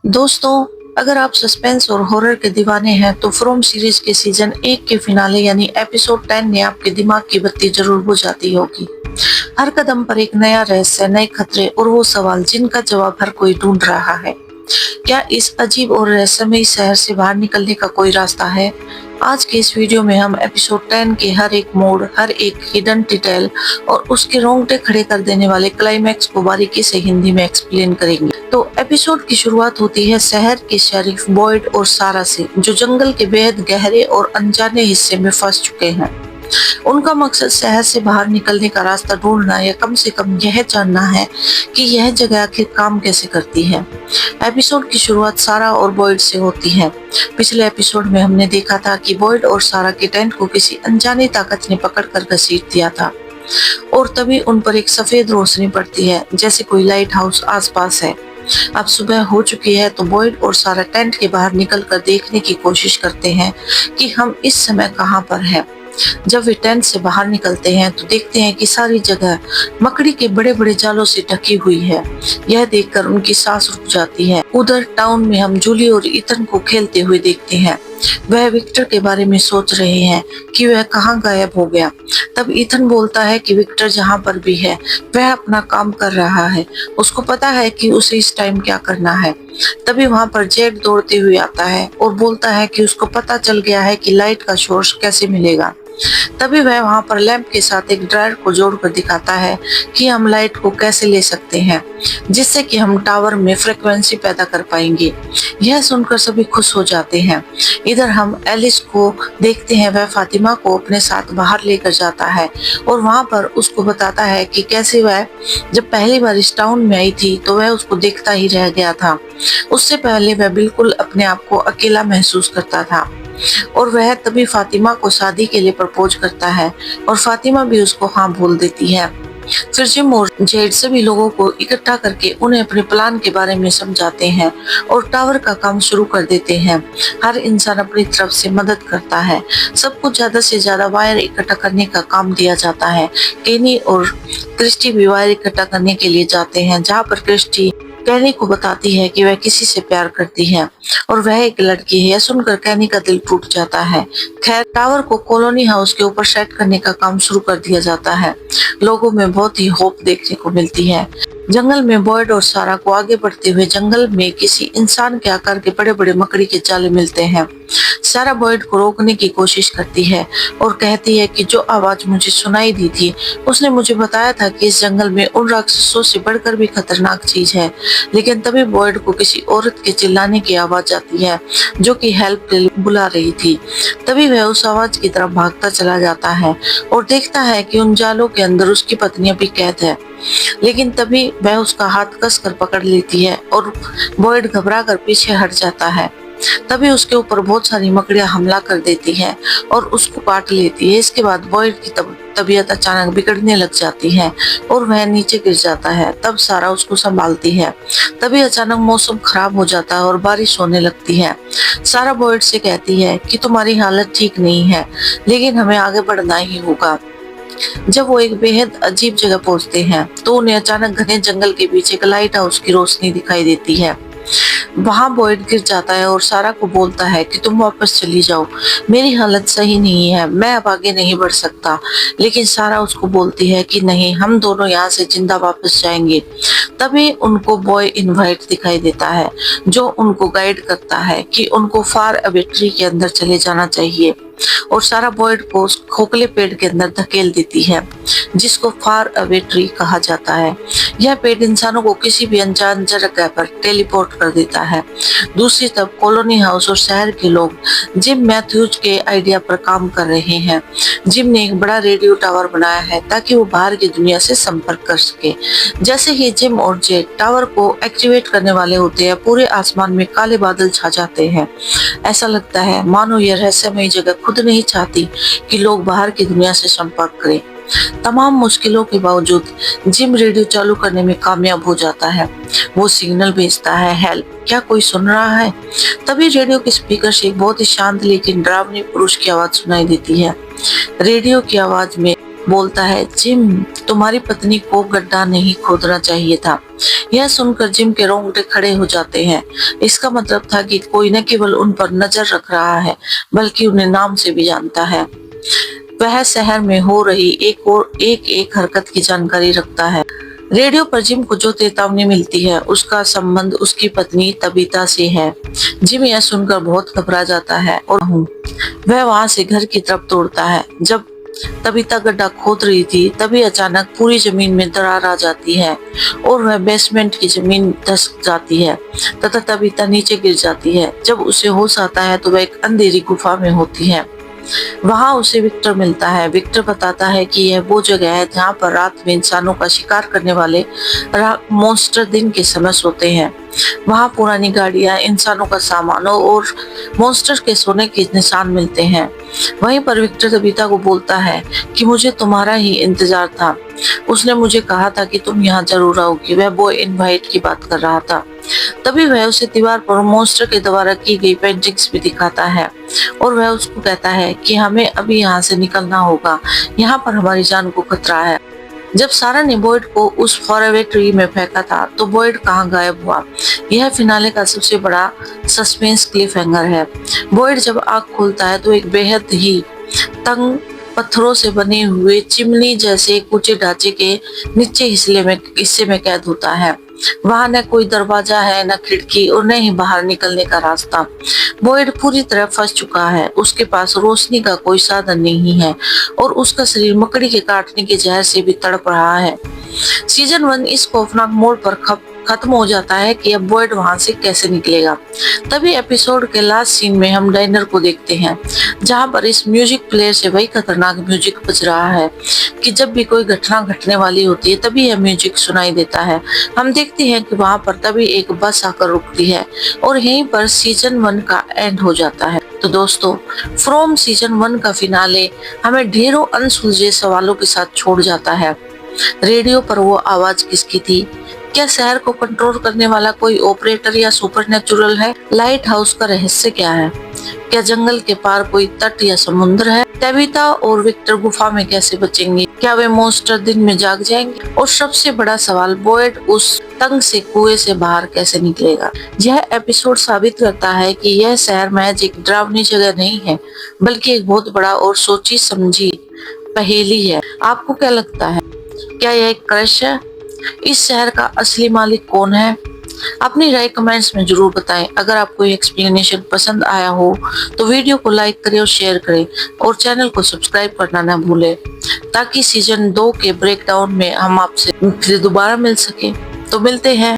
दोस्तों, अगर आप सस्पेंस और हॉरर के दीवाने हैं तो फ्रॉम सीरीज के सीजन 1 के फिनाले यानी एपिसोड 10 ने आपके दिमाग की बत्ती जरूर बुझाती होगी। हर कदम पर एक नया रहस्य, नए खतरे और वो सवाल जिनका जवाब हर कोई ढूंढ रहा है। क्या इस अजीब और रहस्यमयी शहर से बाहर निकलने का कोई रास्ता है? आज के इस वीडियो में हम एपिसोड 10 के हर एक मोड़, हर एक हिडन डिटेल और उसके रोंगटे खड़े कर देने वाले क्लाइमैक्स को बारीकी से हिंदी में एक्सप्लेन करेंगे। तो एपिसोड की शुरुआत होती है शहर के शेरिफ बॉयड और सारा से, जो जंगल के बेहद गहरे और अनजाने हिस्से में फंस चुके हैं। उनका मकसद शहर से बाहर निकलने का रास्ता ढूंढना या कम से कम यह जानना है कि यह जगह आखिर काम कैसे करती है। एपिसोड की शुरुआत सारा और बॉयड से होती है। पिछले एपिसोड में हमने देखा था कि बॉयड और सारा के टेंट को किसी अनजानी ताकत ने पकड़कर घसीट दिया था और तभी उन पर एक सफेद रोशनी पड़ती है, जैसे कोई लाइट हाउस आसपास है। अब सुबह हो चुकी है तो बॉयड और सारा टेंट के बाहर निकलकर देखने की कोशिश करते हैं कि हम इस समय कहां पर हैं। जब वे टेंट से बाहर निकलते हैं तो देखते हैं कि सारी जगह मकड़ी के बड़े बड़े जालों से ढकी हुई है। यह देखकर उनकी सांस रुक जाती है। उधर टाउन में हम जूली और ईथन को खेलते हुए देखते हैं। वह विक्टर के बारे में सोच रहे हैं कि वह कहाँ गायब हो गया। तब ईथन बोलता है कि विक्टर जहाँ पर भी है वह अपना काम कर रहा है, उसको पता है कि उसे इस टाइम क्या करना है। तभी वहां पर जेड दौड़ते हुए आता है और बोलता है कि उसको पता चल गया है कि लाइट का सोर्स कैसे मिलेगा। तभी वह वहां पर लैंप के साथ एक ड्रायर को जोड़कर दिखाता है कि हम लाइट को कैसे ले सकते हैं, जिससे कि हम टावर में फ्रीक्वेंसी पैदा कर पाएंगे। यह सुनकर सभी खुश हो जाते हैं। इधर हम एलिस को देखते हैं। वह फातिमा को अपने साथ बाहर लेकर जाता है और वहां पर उसको बताता है कि कैसे वह जब पहली बार इस टाउन में आई थी तो वह उसको देखता ही रह गया था। उससे पहले वह बिल्कुल अपने आप को अकेला महसूस करता था और वह तभी फातिमा को शादी के लिए प्रपोज करता है और फातिमा भी उसको हाँ बोल देती है। फिर जिम और जेड सभी लोगों को इकट्ठा करके उन्हें अपने प्लान के बारे में समझाते हैं और टावर का काम शुरू कर देते हैं। हर इंसान अपनी तरफ से मदद करता है। सबको ज्यादा से ज्यादा वायर इकट्ठा करने का काम दिया जाता है। केनी और क्रिस्टी भी वायर इकट्ठा करने के लिए जाते हैं, जहाँ पर क्रिस्टी कैनी को बताती है कि वह किसी से प्यार करती है और वह एक लड़की है। यह सुनकर कैनी का दिल टूट जाता है। खैर, टावर को कॉलोनी हाउस के ऊपर सेट करने का काम शुरू कर दिया जाता है। लोगों में बहुत ही होप देखने को मिलती है। जंगल में बॉयड और सारा को आगे बढ़ते हुए जंगल में किसी इंसान के आकार के बड़े बड़े मकड़ी के जाले मिलते हैं। सारा बॉयड को रोकने की कोशिश करती है और कहती है कि जो आवाज मुझे सुनाई दी थी उसने मुझे बताया था कि इस जंगल में उन राक्षसों से बढ़कर भी खतरनाक चीज है। लेकिन तभी बॉयड को किसी औरत के चिल्लाने की आवाज आती है जो कि हेल्प के लिए बुला रही थी। तभी वह उस आवाज की तरफ भागता चला जाता है और देखता है कि उन जालों के अंदर उसकी पत्नी अभी कैद है। लेकिन तभी वह उसका हाथ कसकर पकड़ लेती है और बॉयड घबरा कर पीछे हट जाता है। तभी उसके ऊपर बहुत सारी मकड़ियां हमला कर देती हैं और उसको काट लेती है। इसके बाद बॉयड की तबीयत अचानक बिगड़ने लग जाती है और वह नीचे गिर जाता है। तब सारा उसको संभालती है। तभी अचानक मौसम खराब हो जाता है और बारिश होने लगती है। सारा बॉयड से कहती है कि तुम्हारी हालत ठीक नहीं है, लेकिन हमें आगे बढ़ना ही होगा। जब वो एक बेहद अजीब जगह पहुंचते हैं तो उन्हें अचानक घने जंगल के बीच एक लाइट हाउस की रोशनी दिखाई देती है। वहां बॉयड गिर जाता है और सारा को बोलता है कि तुम वापस चली जाओ, मेरी हालत सही नहीं है, मैं अब आगे नहीं बढ़ सकता। लेकिन सारा उसको बोलती है कि नहीं, हम दोनों यहाँ से जिंदा वापस जाएंगे। तभी उनको बॉय इनवाइट दिखाई देता है जो उनको गाइड करता है कि उनको फार अवे ट्री के अंदर चले जाना चाहिए और सारा बॉयड को उस खोखले पेड़ के अंदर धकेल देती है जिसको फार अवे ट्री कहा जाता है। यह पेड़ इंसानों को किसी भी अनजान जगह पर टेलीपोर्ट कर देता है। दूसरी तरफ कॉलोनी हाउस और शहर के लोग जिम मैथ्यूज के आइडिया पर काम कर रहे हैं। जिम ने एक बड़ा रेडियो टावर बनाया है ताकि वो बाहर की दुनिया से संपर्क कर सके। जैसे ही जिम और जेट टावर को एक्टिवेट करने वाले होते हैं, पूरे आसमान में काले बादल छा जाते हैं। ऐसा लगता है मानो यह रहस्यमयी जगह खुद नहीं चाहती कि लोग बाहर की दुनिया से संपर्क करें। तमाम मुश्किलों के बावजूद जिम रेडियो चालू करने में कामयाब हो जाता है। वो सिग्नल भेजता है, हेल्प, क्या कोई सुन रहा है? तभी रेडियो के स्पीकर से एक बहुत ही शांत लेकिन डरावनी पुरुष की आवाज सुनाई देती है। रेडियो की आवाज में बोलता है, जिम, तुम्हारी पत्नी को गड्ढा नहीं खोदना चाहिए था। यह सुनकर जिम के रोंगटे खड़े हो जाते हैं। इसका मतलब था कि कोई न केवल उन पर नजर रख रहा है, बल्कि उन्हें नाम से भी जानता है। वह शहर में हो रही एक हरकत की जानकारी रखता है। रेडियो पर जिम को जो चेतावनी मिलती है, उसका संबंध उसकी पत्नी तबीता से है। जिम यह सुनकर बहुत घबरा जाता है और वह वहां से घर की तरफ दौड़ता है। जब तबीता गड्ढा खोद रही थी, तभी अचानक पूरी जमीन में दरार आ जाती है और वह बेसमेंट की जमीन धंस जाती है तथा तबीता नीचे गिर जाती है। जब उसे होश आता है तो वह एक अंधेरी गुफा में होती है। वहां उसे विक्टर मिलता है। विक्टर बताता है कि यह वो जगह है जहां पर रात में इंसानों का शिकार करने वाले मॉन्स्टर दिन के समय सोते हैं। वहां पुरानी गाड़ियां, इंसानों का सामान और मॉन्स्टर के सोने के निशान मिलते हैं। वहीं पर विक्टर तबीता को बोलता है कि मुझे तुम्हारा ही इंतजार था। उसने मुझे कहा था कि तुम यहाँ जरूर आओगी। वह बॉय इनवाइट की बात कर रहा था। तभी वह उसे दीवार पर मॉन्स्टर के द्वारा की गई पेंटिंग्स भी दिखाता है और वह उसको कहता है कि हमें अभी यहाँ से निकलना होगा, यहाँ पर हमारी जान को खतरा है। जब सारा ने बॉयड को उस फॉरअवे ट्री में फेंका था तो बॉयड कहाँ गायब हुआ? यह फिनाले का सबसे बड़ा सस्पेंस क्लिफ हैंगर है। बॉयड जब आँख खोलता है तो एक बेहद ही तंग पत्थरों से बने हुए चिमनी जैसे ऊंचे ढांचे के नीचे हिस्से में कैद होता है। वहां न कोई दरवाजा है, न खिड़की और न ही बाहर निकलने का रास्ता। बॉयड पूरी तरह फंस चुका है। उसके पास रोशनी का कोई साधन नहीं है और उसका शरीर मकड़ी के काटने के जहर से भी तड़प रहा है। सीजन 1 इस खौफनाक मोड़ पर खत्म हो जाता है कि अब बॉयड वहां से कैसे निकलेगा। तभी एपिसोड के लास्ट सीन में हम डाइनर को देखते हैं, जहां पर इस म्यूजिक प्लेयर से वही खतरनाक म्यूजिक बज रहा है कि जब भी कोई घटना घटने वाली होती है तभी यह म्यूजिक सुनाई देता है। हम देखते हैं कि वहां पर तभी एक बस आकर रुकती है और यहीं पर सीजन 1 का एंड हो जाता है। तो दोस्तों, फ्रॉम सीजन 1 का फिनाले हमें ढेरों अनसुलझे सवालों के साथ छोड़ जाता है। रेडियो पर वो आवाज किसकी थी? क्या शहर को कंट्रोल करने वाला कोई ऑपरेटर या सुपरनेचुरल है? लाइट हाउस का रहस्य क्या है? क्या जंगल के पार कोई तट या समुद्र है? तबीता और विक्टर गुफा में कैसे बचेंगे? क्या वे मॉन्स्टर दिन में जाग जाएंगे? और सबसे बड़ा सवाल, बॉयड उस तंग से कुएं से बाहर कैसे निकलेगा? यह एपिसोड साबित करता है कि यह शहर महज एक डरावनी जगह नहीं है, बल्कि एक बहुत बड़ा और सोची समझी पहेली है। आपको क्या लगता है? क्या यह एक क्रश है? इस शहर का असली मालिक कौन है? अपनी राय कमेंट्स में जरूर बताएं। अगर आपको ये एक्सप्लेनेशन पसंद आया हो तो वीडियो को लाइक करें और शेयर करें और चैनल को सब्सक्राइब करना ना भूलें, ताकि सीजन 2 के ब्रेकडाउन में हम आपसे फिर दोबारा मिल सके। तो मिलते हैं।